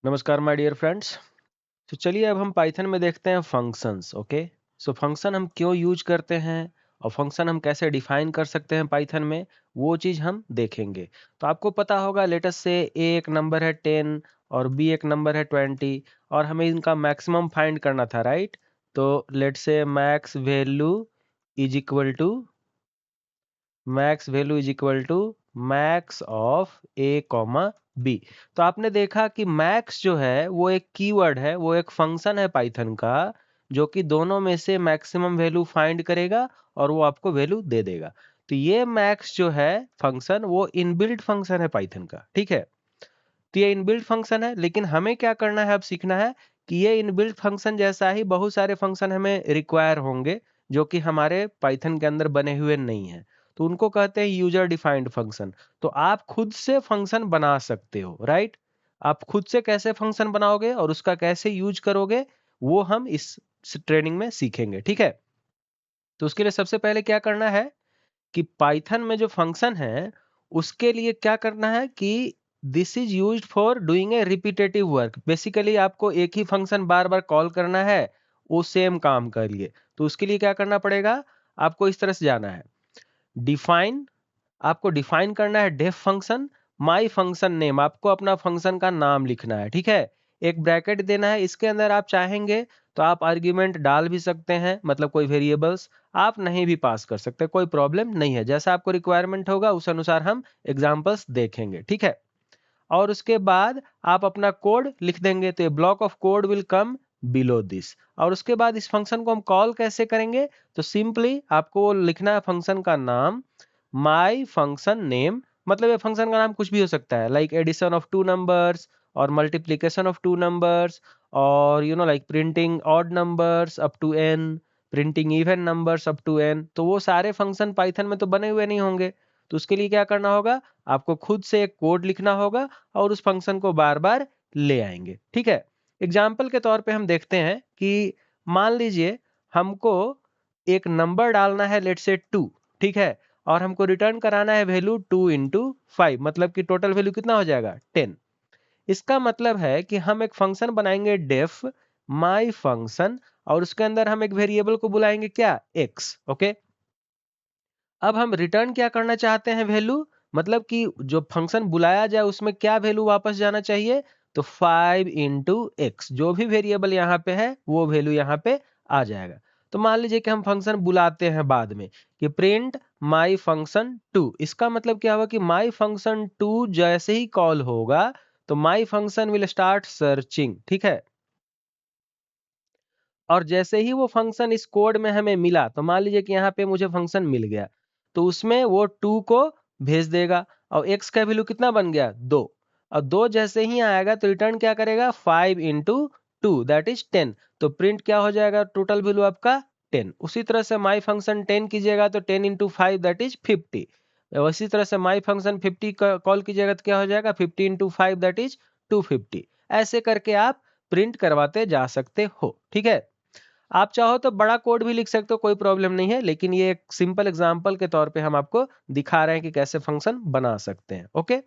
नमस्कार my dear friends. तो चलिए अब हम पाइथन में देखते हैं फंक्शंस। ओके, सो फंक्शन हम क्यों यूज करते हैं और फंक्शन हम कैसे डिफाइन कर सकते हैं पाइथन में, वो चीज़ हम देखेंगे। तो आपको पता होगा, लेटस से ए एक नंबर है 10 और बी एक नंबर है 20 और हमें इनका मैक्सिमम फाइंड करना था, राइट। तो let's say is equal to max value is equal to max of a comma b. तो आपने देखा कि मैक्स जो है वो एक कीवर्ड है, वो एक फंक्शन है पाइथन का, जो कि दोनों में से मैक्सिमम वैल्यू फाइंड करेगा और वो आपको वैल्यू दे देगा। तो ये मैक्स जो है फंक्शन, वो इनबिल्ट फंक्शन है पाइथन का, ठीक है। तो ये इनबिल्ट फंक्शन है, लेकिन हमें क्या करना है, अब सीखना है कि ये इनबिल्ट फंक्शन जैसा ही बहुत सारे फंक्शन हमें रिक्वायर होंगे, जो कि हमारे पाइथन के अंदर बने हुए नहीं है। तो उनको कहते हैं यूजर डिफाइंड फंक्शन। तो आप खुद से फंक्शन बना सकते हो, राइट। आप खुद से कैसे फंक्शन बनाओगे और उसका कैसे यूज करोगे, वो हम इस ट्रेनिंग में सीखेंगे, ठीक है। तो उसके लिए सबसे पहले क्या करना है कि पाइथन में जो फंक्शन है, उसके लिए क्या करना है कि this is used for doing a repetitive work. Basically आपको एक ही फंक्शन बार बार कॉल करना है, वो सेम काम करिए। तो उसके लिए क्या करना पड़ेगा, आपको इस तरह से जाना है। डिफाइन, आपको डिफाइन करना है def function. My function name, आपको अपना फंक्शन का नाम लिखना है, ठीक है। एक ब्रैकेट देना है, इसके अंदर आप चाहेंगे तो आप आर्ग्यूमेंट डाल भी सकते हैं, मतलब कोई वेरिएबल्स। आप नहीं भी पास कर सकते, कोई प्रॉब्लम नहीं है। जैसा आपको रिक्वायरमेंट होगा उस अनुसार हम एग्जांपल्स देखेंगे, ठीक है। और उसके बाद आप अपना कोड लिख देंगे, तो ये block of code will come below this. और उसके बाद इस फंक्शन को हम कॉल कैसे करेंगे, तो सिंपली आपको लिखना है फंक्शन का नाम, माई फंक्शन नेम। मतलब ये फंक्शन का नाम कुछ भी हो सकता है, like addition of two numbers और मल्टीप्लीकेशन ऑफ टू नंबर्स, और like printing odd numbers up to n, printing even numbers up to n। तो वो सारे फंक्शन पाइथन में तो बने हुए नहीं होंगे। तो उसके लिए क्या करना होगा, आपको खुद से एक कोड लिखना होगा और उस फंक्शन को बार बार ले आएंगे, ठीक है। एग्जाम्पल के तौर पे हम देखते हैं कि मान लीजिए हमको एक नंबर डालना है, लेट से 2, ठीक है। और हमको रिटर्न कराना है वैल्यू 2 × 5, मतलब कि टोटल वैल्यू कितना हो जाएगा 10। इसका मतलब है कि हम एक फंक्शन बनाएंगे डेफ माई फंक्शन, और उसके अंदर हम एक वेरिएबल को बुलाएंगे क्या, x, ओके। अब हम रिटर्न क्या करना चाहते हैं, वैल्यू, मतलब कि जो फंक्शन बुलाया जाए उसमें क्या वैल्यू वापस जाना चाहिए, तो 5 × x, जो भी वेरिएबल यहाँ पे है वो वैल्यू यहाँ पे आ जाएगा। तो मान लीजिए कि हम फंक्शन बुलाते हैं बाद में कि प्रिंट माई फंक्शन 2। इसका मतलब क्या होगा कि माई फंक्शन 2 जैसे ही कॉल होगा तो माई फंक्शन विल स्टार्ट सर्चिंग, ठीक है। और जैसे ही वो फंक्शन इस कोड में हमें मिला, तो मान लीजिए कि यहाँ पे मुझे फंक्शन मिल गया, तो उसमें वो 2 को भेज देगा और x का वैल्यू कितना बन गया 2। और 2 जैसे ही आएगा तो रिटर्न क्या करेगा, 5 × 2 दैट इज 10। तो प्रिंट क्या हो जाएगा, टोटल वैल्यू आपका 10। उसी तरह से माई फंक्शन 10 कीजिएगा तो 10 × 5 दैट इज 50। उसी तरह से माई फंक्शन 50 कॉल कीजिएगा तो क्या हो जाएगा, 50 × 5 दैट इज 250। ऐसे करके आप प्रिंट करवाते जा सकते हो, ठीक है। आप चाहो तो बड़ा कोड भी लिख सकते हो, कोई प्रॉब्लम नहीं है, लेकिन ये एक सिंपल एग्जांपल के तौर पे हम आपको दिखा रहे हैं कि कैसे फंक्शन बना सकते हैं, ओके।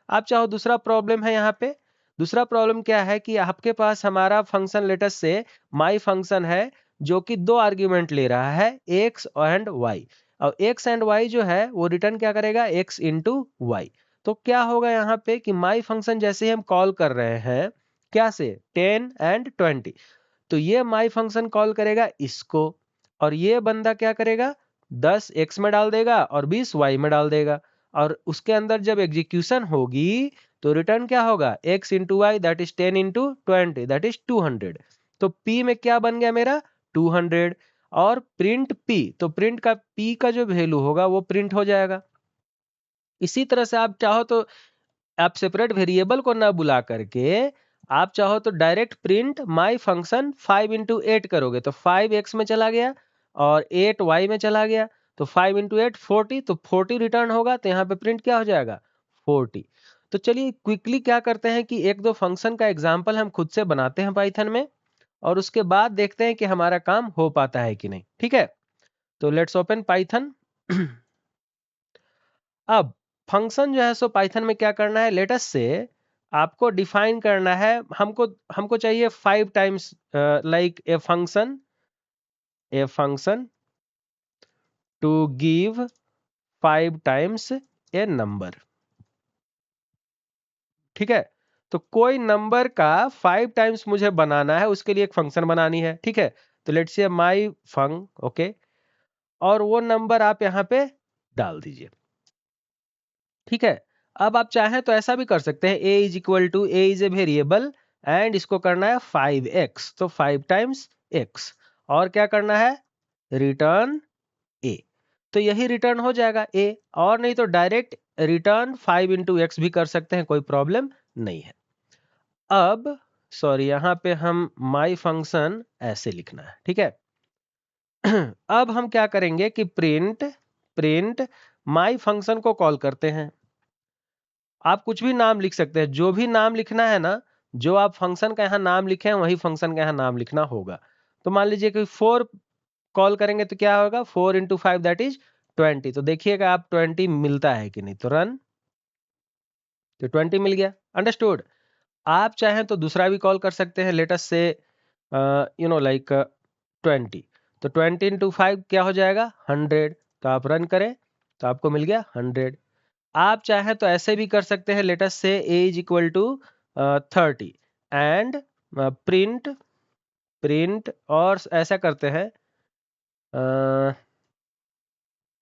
आप चाहो दूसरा प्रॉब्लम है यहाँ पे। दूसरा प्रॉब्लम क्या है कि आपके पास हमारा function let's say my function है, जो कि 2 आर्ग्यूमेंट ले रहा है, x एंड y। और x एंड y जो है वो रिटर्न क्या करेगा, x × y। तो क्या होगा यहाँ पे कि माई फंक्शन जैसे ही हम कॉल कर रहे हैं, क्या से 10 एंड 20, तो ये माई फंक्शन कॉल करेगा इसको, और ये बंदा क्या करेगा, 10 x में डाल देगा और 20 y में डाल देगा। और उसके अंदर जब एग्जीक्यूशन होगी तो रिटर्न क्या होगा, x × y that is 10 × 20 that is 200। तो p में क्या बन गया मेरा 200, और प्रिंट p, तो प्रिंट का p का जो वैल्यू होगा वो प्रिंट हो जाएगा। इसी तरह से आप चाहो तो आप सेपरेट वेरिएबल को ना बुला करके आप चाहो तो डायरेक्ट प्रिंट माई फंक्शन 5 × 8 करोगे, तो 5x में चला गया और 8y में चला गया, तो 5 × 8 40, तो 40 रिटर्न होगा। तो यहाँ पे प्रिंट क्या हो जाएगा 40। तो चलिए क्विकली क्या करते हैं कि एक दो फंक्शन का एग्जाम्पल हम खुद से बनाते हैं पाइथन में, और उसके बाद देखते हैं कि हमारा काम हो पाता है कि नहीं, ठीक है। तो लेट्स ओपन पाइथन। अब फंक्शन जो है सो पाइथन में क्या करना है, लेटस से आपको डिफाइन करना है, हमको हमको चाहिए 5 times like a function to give 5 times a number. ठीक है, तो कोई नंबर का 5 टाइम्स मुझे बनाना है, उसके लिए एक फंक्शन बनानी है। ठीक है, तो लेट्स से माई फंग, ओके, और वो नंबर आप यहां पे डाल दीजिए। ठीक है, अब आप चाहें तो ऐसा भी कर सकते हैं, a is equal to a is a variable and इसको करना है 5x, तो 5 टाइम्स x, और क्या करना है, रिटर्न a, तो यही रिटर्न हो जाएगा a, और नहीं तो डायरेक्ट रिटर्न 5 इंटू एक्स भी कर सकते हैं, कोई प्रॉब्लम नहीं है। अब सॉरी, यहां पे हम माई फंक्शन ऐसे लिखना है। ठीक है, अब हम क्या करेंगे कि प्रिंट माई फंक्शन को कॉल करते हैं। आप कुछ भी नाम लिख सकते हैं, जो भी नाम लिखना है ना, जो आप फंक्शन का यहाँ नाम लिखे हैं वही फंक्शन का यहाँ नाम लिखना होगा। तो मान लीजिए कि 4 कॉल करेंगे तो क्या होगा, 4 इंटू 5 दैट इज 20। तो देखिएगा आप 20 मिलता है कि नहीं, तो रन, तो 20 मिल गया। अंडरस्टूड। आप चाहें तो दूसरा भी कॉल कर सकते हैं, लेट अस से लाइक 20, तो 20 इंटू 5 क्या हो जाएगा, 100, तो आप रन करें तो आपको मिल गया 100। आप चाहें तो ऐसे भी कर सकते हैं, late us say a is equal to 30 and print और ऐसा करते हैं,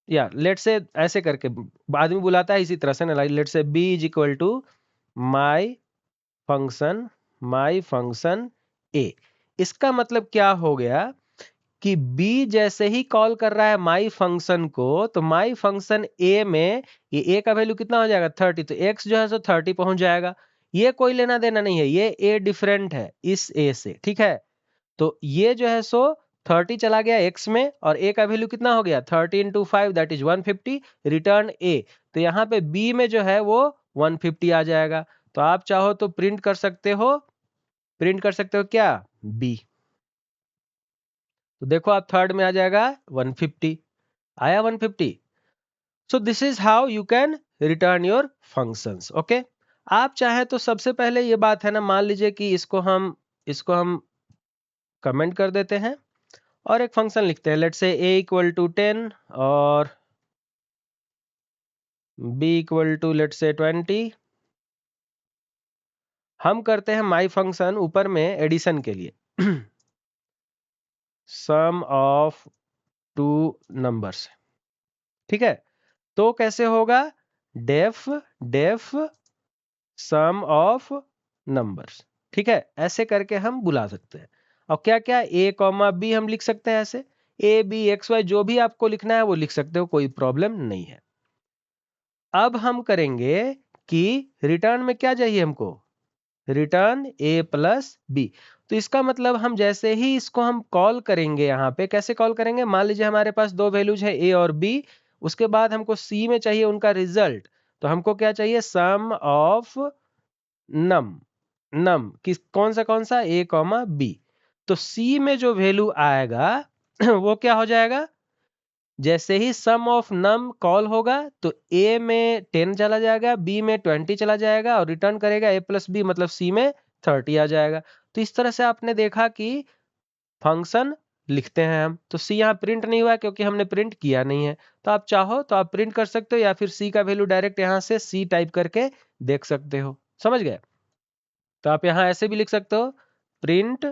या लेट से ऐसे करके आदमी बुलाता है इसी तरह से ना, let say b is equal to my function a। इसका मतलब क्या हो गया कि b जैसे ही कॉल कर रहा है माई फंक्शन को, तो माई फंक्शन a में ये a का वैल्यू कितना हो जाएगा, 30, तो x जो है सो 30 पहुंच जाएगा। ये कोई लेना देना नहीं है, ये a डिफरेंट है इस a से। ठीक है, तो ये जो है सो 30 चला गया x में, और a का वैल्यू कितना हो गया, 30 into 5 that is 150, return a। तो यहाँ पे b में जो है वो 150 आ जाएगा। तो आप चाहो तो प्रिंट कर सकते हो क्या, b, तो देखो आप थर्ड में आ जाएगा 150, आया 150। सो this is how you can return your functions. Okay, आप चाहे तो सबसे पहले ये बात है ना, मान लीजिए कि इसको हम कमेंट कर देते हैं और एक फंक्शन लिखते हैं, let's say a equal to 10 और b equal to let's say 20। हम करते हैं माई फंक्शन ऊपर में एडिशन के लिए सम ऑफ टू नंबर्स। ठीक है, तो कैसे होगा, डेफ सम ऑफ नंबर्स। ठीक है, ऐसे करके हम बुला सकते हैं। और क्या क्या, a कॉमा बी हम लिख सकते हैं ऐसे, a b x y जो भी आपको लिखना है वो लिख सकते हो, कोई प्रॉब्लम नहीं है। अब हम करेंगे कि रिटर्न में क्या चाहिए हमको, रिटर्न a प्लस बी। तो इसका मतलब हम जैसे ही इसको हम कॉल करेंगे, यहाँ पे कैसे कॉल करेंगे, मान लीजिए हमारे पास दो वैल्यूज है a और b, उसके बाद हमको c में चाहिए उनका रिजल्ट। तो हमको क्या चाहिए, सम ऑफ नम किस कौन सा a कॉमा बी। तो c में जो वैल्यू आएगा वो क्या हो जाएगा, जैसे ही सम ऑफ नम कॉल होगा तो a में 10 चला जाएगा, b में 20 चला जाएगा, और रिटर्न करेगा a प्लस बी, मतलब c में 30 आ जाएगा। तो इस तरह से आपने देखा कि फंक्शन लिखते हैं हम। तो c यहाँ प्रिंट नहीं हुआ क्योंकि हमने प्रिंट किया नहीं है। तो आप चाहो तो आप प्रिंट कर सकते हो, या फिर c का वैल्यू डायरेक्ट यहाँ से c टाइप करके देख सकते हो। समझ गए, तो आप यहां ऐसे भी लिख सकते हो, print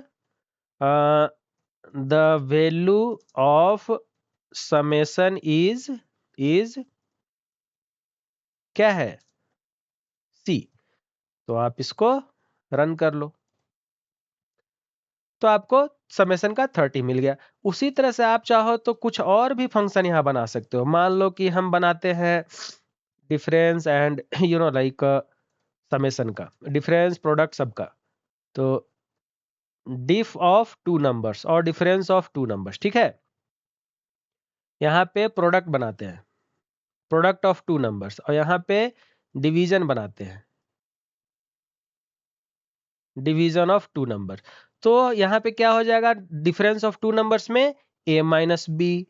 the value of summation is क्या है, सी। तो आप इसको रन कर लो, तो आपको समेशन का 30 मिल गया। उसी तरह से आप चाहो तो कुछ और भी फंक्शन यहां बना सकते हो। मान लो कि हम बनाते हैं डिफरेंस एंड लाइक समेशन का, डिफरेंस प्रोडक्ट सबका, तो डिफ ऑफ टू नंबर्स और डिफरेंस ऑफ टू नंबर्स। ठीक है, यहाँ पे प्रोडक्ट बनाते हैं, प्रोडक्ट ऑफ टू नंबर्स, और यहाँ पे डिवीजन बनाते हैं, डिवीजन ऑफ टू नंबर। तो यहाँ पे क्या हो जाएगा, डिफरेंस ऑफ टू नंबर्स में a minus b,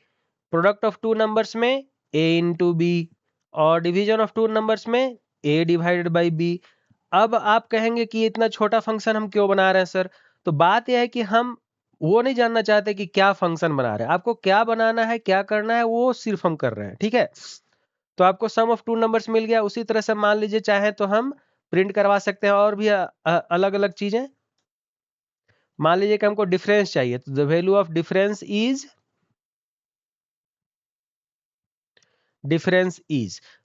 product of two numbers में a इंटू बी, और डिवीजन ऑफ टू नंबर्स में a डिवाइडेड बाई बी। अब आप कहेंगे कि इतना छोटा फंक्शन हम क्यों बना रहे हैं सर? तो बात यह है कि हम वो नहीं जानना चाहते कि क्या फंक्शन बना रहे हैं। आपको क्या बनाना है, क्या करना है, वो सिर्फ हम कर रहे हैं, ठीक है? तो आपको सम ऑफ टू नंबर्स मिल गया। उसी तरह से मान लीजिए चाहे तो हम प्रिंट करवा सकते हैं और भी अलग-अलग चीजें। मान लीजिए कि हमको डिफरेंस चाहिए, तो the value of difference is,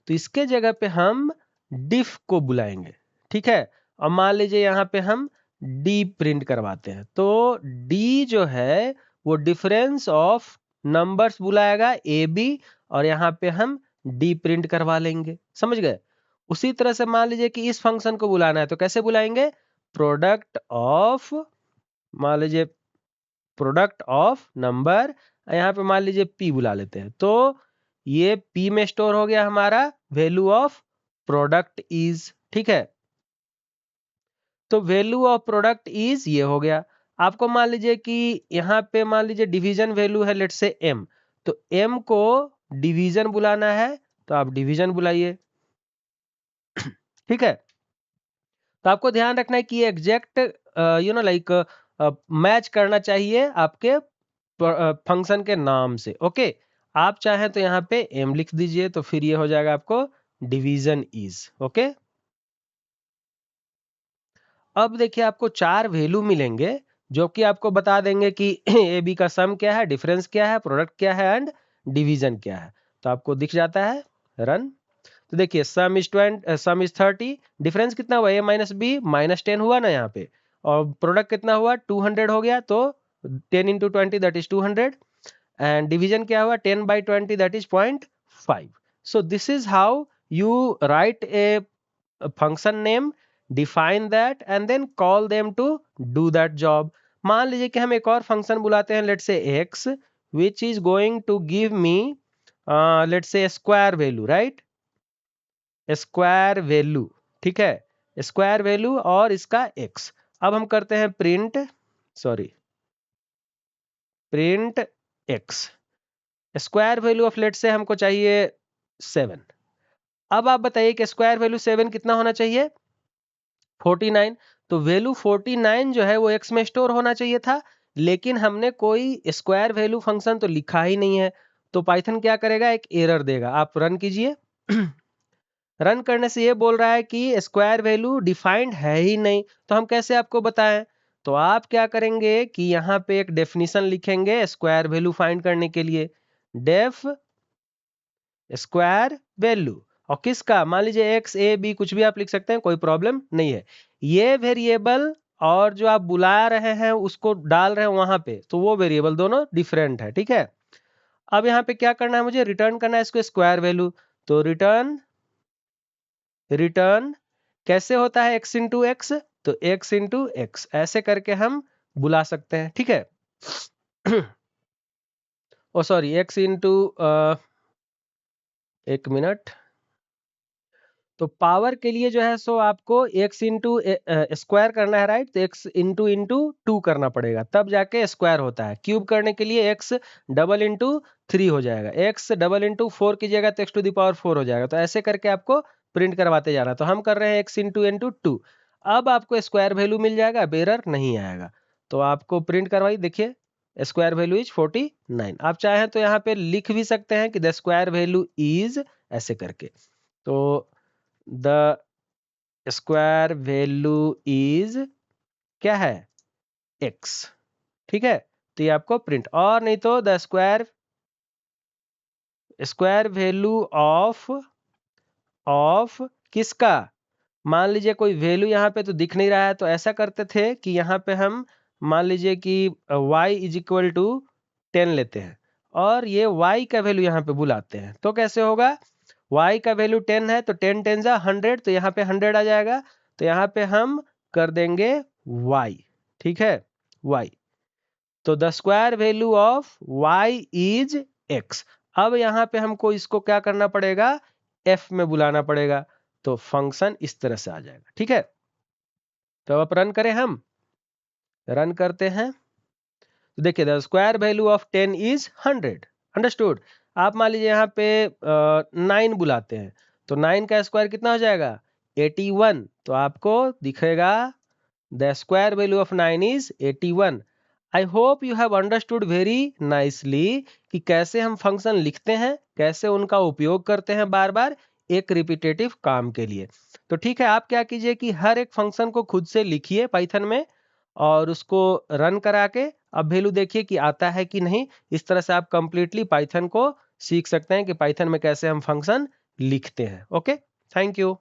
तो इसके जगह पे हम डिफ को बुलाएंगे, ठीक है? और मान लीजिए यहाँ पे हम डी प्रिंट करवाते हैं, तो डी जो है वो डिफरेंस ऑफ नंबर्स बुलाएगा ए बी, और यहाँ पे हम डी प्रिंट करवा लेंगे। समझ गए? उसी तरह से मान लीजिए कि इस फंक्शन को बुलाना है, तो कैसे बुलाएंगे? प्रोडक्ट ऑफ, मान लीजिए प्रोडक्ट ऑफ नंबर, यहाँ पे मान लीजिए पी बुला लेते हैं, तो ये पी में स्टोर हो गया हमारा वैल्यू ऑफ प्रोडक्ट इज, ठीक है? तो वैल्यू ऑफ प्रोडक्ट इज ये हो गया। आपको मान लीजिए कि यहाँ पे मान लीजिए डिवीजन वैल्यू है लेट से एम, तो एम को डिवीजन बुलाना है, तो आप डिवीजन बुलाइए, ठीक है? तो आपको ध्यान रखना है कि एग्जैक्ट लाइक मैच करना चाहिए आपके फंक्शन के नाम से। ओके, आप चाहें तो यहाँ पे एम लिख दीजिए, तो फिर ये हो जाएगा आपको डिवीजन इज। ओके, अब देखिए आपको 4 वैल्यू मिलेंगे जो कि आपको बता देंगे कि ए बी का सम क्या है, डिफरेंस क्या है, प्रोडक्ट क्या है एंड डिवीजन क्या है। तो आपको दिख जाता है रन। तो देखिए सम इज 30, डिफरेंस कितना हुआ, ए माइनस बी -10 हुआ ना यहाँ पे, और प्रोडक्ट कितना हुआ 200 हो गया, तो 10 into 20 that is 200, and division क्या हुआ 10/20 that is 0.5। So this is how you write a function name, define that and then call them to do that job. मान लीजिए कि हम एक और फंक्शन बुलाते हैं, let's say x which is going to give me let's say square value, right? Square value, ठीक है? स्क्वायर वैल्यू और इसका x। अब हम करते हैं print x, square value of let say हमको चाहिए 7। अब आप बताइए कि स्क्वायर वैल्यू 7 कितना होना चाहिए, 49। तो वैल्यू 49 जो है वो x में स्टोर होना चाहिए था, लेकिन हमने कोई स्क्वायर वैल्यू फंक्शन तो लिखा ही नहीं है। तो पाइथन क्या करेगा, एक एरर देगा। आप रन कीजिए। रन करने से ये बोल रहा है कि स्क्वायर वैल्यू डिफाइंड है ही नहीं, तो हम कैसे आपको बताएं? तो आप क्या करेंगे कि यहाँ पे एक डेफिनेशन लिखेंगे स्क्वायर वैल्यू फाइंड करने के लिए, डेफ स्क्वायर वैल्यू, और किसका, मान लीजिए एक्स ए बी कुछ भी आप लिख सकते हैं, कोई प्रॉब्लम नहीं है। ये वेरिएबल और जो आप बुला रहे हैं उसको डाल रहे हैं वहां पे, तो वो वेरिएबल दोनों डिफरेंट है, ठीक है? अब यहाँ पे क्या करना है, मुझे रिटर्न करना है इसको स्क्वायर वैल्यू। तो रिटर्न कैसे होता है, x इंटू एक्स, तो x इंटू एक्स ऐसे करके हम बुला सकते हैं, ठीक है? ओ सॉरी, x इंटू, एक मिनट, तो पावर के लिए जो है सो आपको x इंटू स्क्वायर करना है, राइट? तो x इंटू इंटू 2 करना पड़ेगा, तब जाके स्क्वायर होता है। क्यूब करने के लिए x डबल इंटू 3 हो जाएगा, x डबल इंटू 4 कीजिएगा तो x टू द पावर 4 हो जाएगा। तो ऐसे करके आपको प्रिंट करवाते जाना। तो हम कर रहे हैं x इंटू इंटू 2। अब आपको स्क्वायर वैल्यू मिल जाएगा, बेरर नहीं आएगा। तो आपको प्रिंट करवाई, देखिए स्क्वायर वैल्यू इज 49। आप चाहें तो यहाँ पे लिख भी सकते हैं कि द स्क्वायर वैल्यू इज, ऐसे करके। तो द स्क्वायर वैल्यू इज क्या है, x, ठीक है? तो ये आपको प्रिंट, और नहीं तो द स्क्वायर वैल्यू ऑफ किसका, मान लीजिए कोई वैल्यू यहाँ पे तो दिख नहीं रहा है, तो ऐसा करते थे कि यहाँ पे हम मान लीजिए कि y इज इक्वल टू 10 लेते हैं, और ये y का वैल्यू यहाँ पे बुलाते हैं। तो कैसे होगा, y का वैल्यू 10 है, तो 10 10 जा 100, तो यहाँ पे 100 आ जाएगा। तो यहाँ पे हम कर देंगे y, ठीक है? y, तो the square value of y is x। अब यहाँ पे हमको इसको क्या करना पड़ेगा, f में बुलाना पड़ेगा, तो फंक्शन इस तरह से आ जाएगा, ठीक है? तो अब रन करें, हम रन करते हैं, तो देखिए the square value of 10 is 100, understood. आप मान लीजिए यहाँ पे 9 बुलाते हैं, तो 9 का स्क्वायर कितना हो जाएगा, 81, तो आपको दिखेगा the square value of 9 is 81। I hope you have understood very nicely कि कैसे हम फंक्शन लिखते हैं, कैसे उनका उपयोग करते हैं बार बार एक रिपीटेटिव काम के लिए। तो ठीक है, आप क्या कीजिए कि हर एक फंक्शन को खुद से लिखिए पाइथन में और उसको रन करा के अब वैल्यू देखिए कि आता है कि नहीं। इस तरह से आप कंप्लीटली पाइथन को सीख सकते हैं कि पाइथन में कैसे हम फंक्शन लिखते हैं। Okay, thank you.